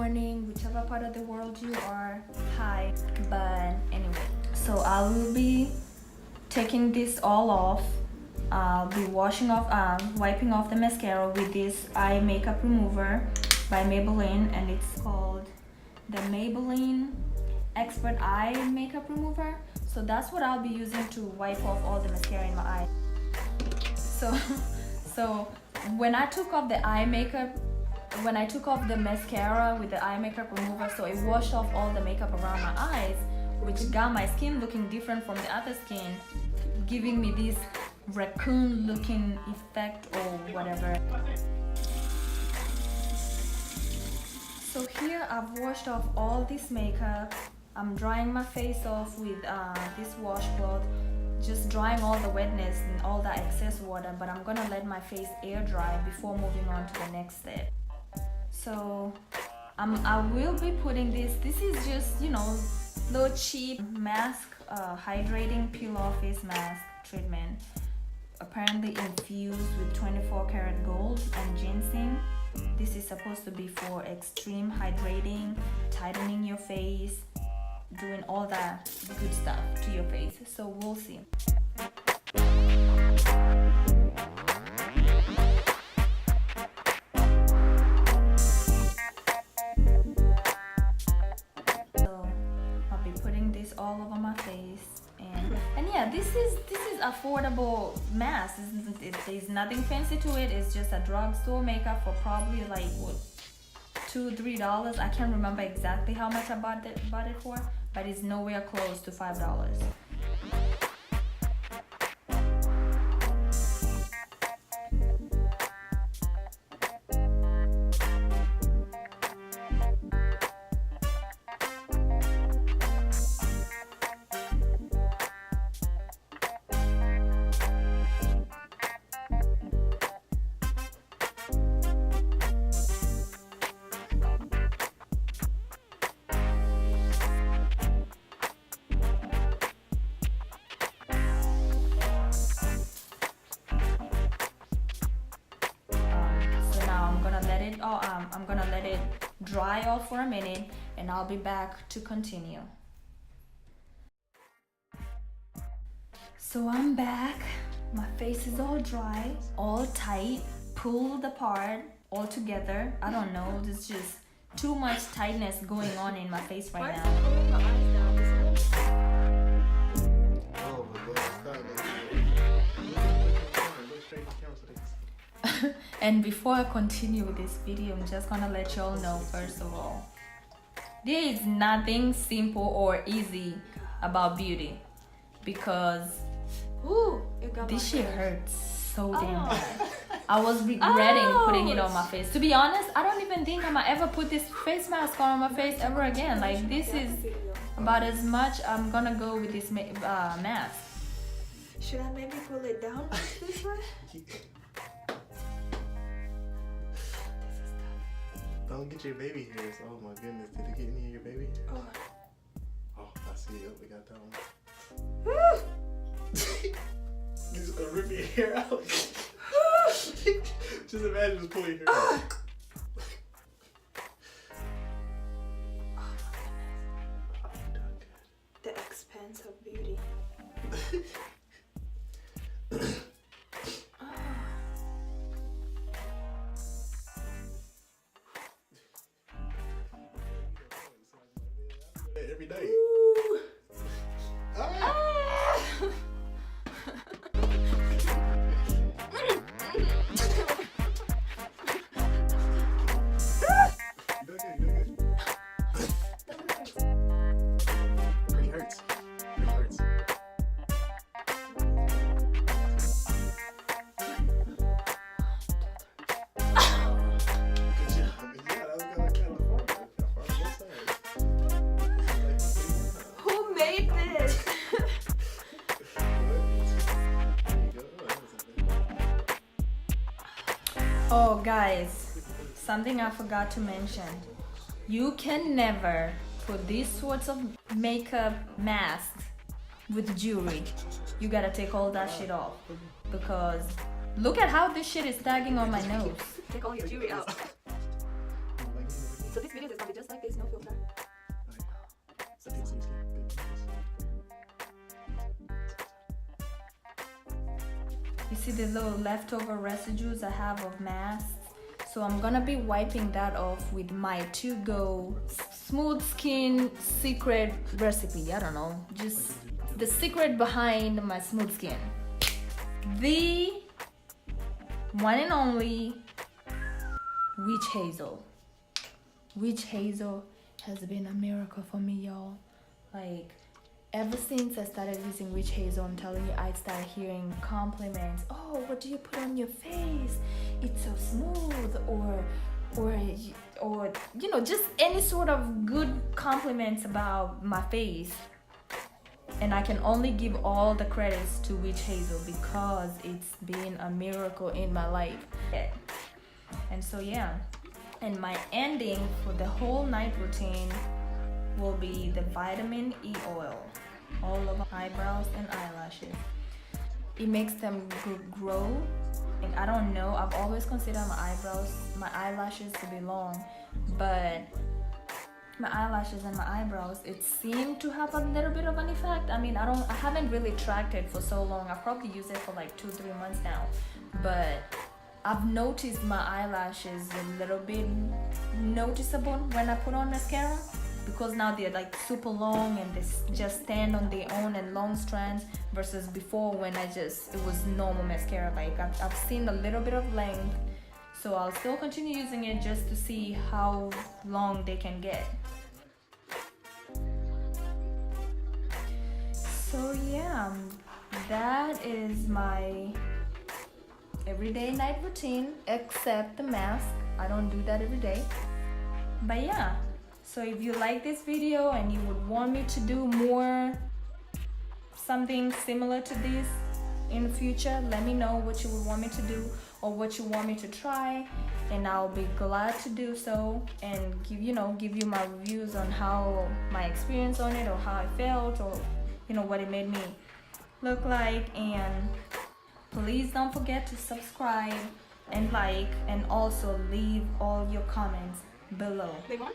morning, whichever part of the world you are. Hi. But anyway, so I will be taking this all off. I'll be wiping off the mascara with this eye makeup remover by Maybelline, and it's called the Maybelline Expert Eye Makeup Remover. So that's what I'll be using to wipe off all the mascara in my eye. So when I took off the eye makeup, when I took off the mascara with the eye makeup remover, so it washed off all the makeup around my eyes, which got my skin looking different from the other skin, giving me this raccoon looking effect or whatever. So here I've washed off all this makeup. I'm drying my face off with this washcloth, just drying all the wetness and all that excess water, but I'm gonna let my face air dry before moving on to the next step. So I will be putting this is just, you know, little cheap mask, hydrating peel off face mask treatment, apparently infused with 24 karat gold and ginseng. This is supposed to be for extreme hydrating, tightening your face, doing all that good stuff to your face. So we'll see. So I'll be putting this all over my face, and yeah, this is affordable mask. There's nothing fancy to it. It's just a drugstore makeup for probably like what, $2-3. I can't remember exactly how much I bought it for, but it's nowhere close to $5. I'm gonna let it dry off for a minute, and I'll be back to continue. So I'm back. My face is all dry, all tight, pulled apart, all together. I don't know, there's just too much tightness going on in my face right now. And before I continue with this video, I'm just gonna let y'all know, first of all, there is nothing simple or easy about beauty, because this shit hurts so damn bad. I was regretting putting it on my face. To be honest, I don't even think I'm gonna ever put this face mask on my face ever again. Like, this is about as much I'm gonna go with this mask. Should I maybe pull it down this way? Don't get your baby hairs. Oh my goodness, did it get any of your baby hairs? Oh, I see it. We got that one. You just gonna rip your hair out? Just imagine just pulling your hair out. The expense of beauty. Every day. It hurts. It hurts. Oh guys, something I forgot to mention. You can never put these sorts of makeup masks with jewelry. You gotta take all that shit off, because look at how this shit is tagging on my nose. Take all your jewelry out. So this video is gonna be just like this, no filter. So take some skin, big piece. You see the little leftover residues I have of masks? So I'm gonna be wiping that off with my to-go smooth skin secret recipe. I don't know, just the secret behind my smooth skin. The one and only witch hazel. Witch hazel has been a miracle for me, y'all. Like, ever since I started using witch hazel, I'm telling you, I started hearing compliments. Oh, what do you put on your face? It's so smooth, or you know, just any sort of good compliments about my face. And I can only give all the credits to witch hazel because it's been a miracle in my life. And so yeah, and my ending for the whole night routine will be the vitamin E oil all over eyebrows and eyelashes. It makes them grow. And I don't know, I've always considered my eyelashes to be long, but my eyelashes and my eyebrows, it seemed to have a little bit of an effect. I mean, I haven't really tracked it for so long. I've probably used it for like 2-3 months now, but I've noticed my eyelashes a little bit noticeable when I put on mascara, because now they're like super long and they just stand on their own and long strands, versus before when it was normal mascara. Like I've seen a little bit of length, so I'll still continue using it just to see how long they can get. So yeah, that is my everyday night routine, except the mask. I don't do that every day. But yeah, so if you like this video and you would want me to do more, something similar to this in the future, let me know what you would want me to do or what you want me to try, and I'll be glad to do so and give you my reviews on how my experience on it, or how I felt, or what it made me look like. And please don't forget to subscribe and like, and also leave all your comments below. Big one?